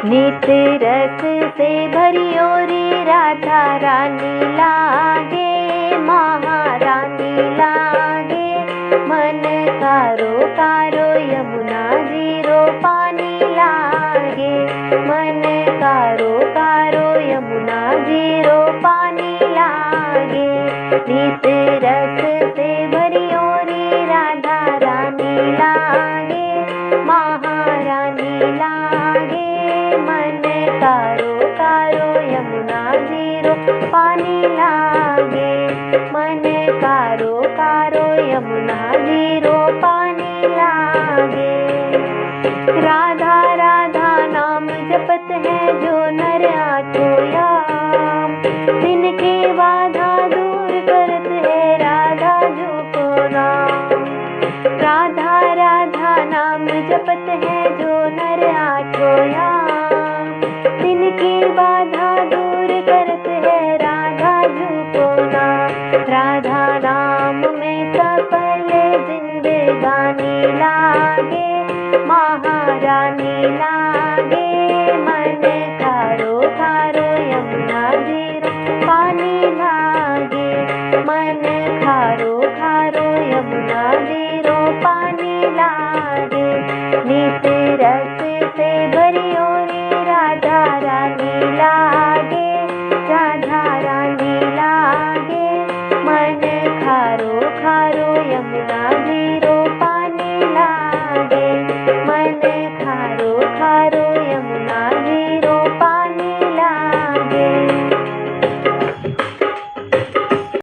नित रस से भरियो रे राधा रानी लागे, महारानी लागे। मन कारो कारो यमुना जीरो पानी लागे, मन कारो कारो यमुना जीरो पानी लागे। नित रस से भरियो रे राधा रानी लागे, महारानी लागे। मन कारो कारो यमुना जीरो पानी लागे, मन कारो कारो यमुना जीरो पानी लागे। राधा राधा नाम जपत है जो नर आठों याम, दिन के बाधा दूर करत है राधा जो को नाम। राधा राधा नाम जपत है जो नर आठों याम, दिन की बाधा दूर करत है राधा जो को नाम। राधा नाम में सफल जिंदगानी लागे, महारानी लागे। मन खारो खारो यमुना जीरो पानी लागे, मन खारो खारो यमुना जीरो पानी लागे। नित रस से भरियो रे राधा रानी लागे, राधा रानी लागे। मन खारो खारो यमुना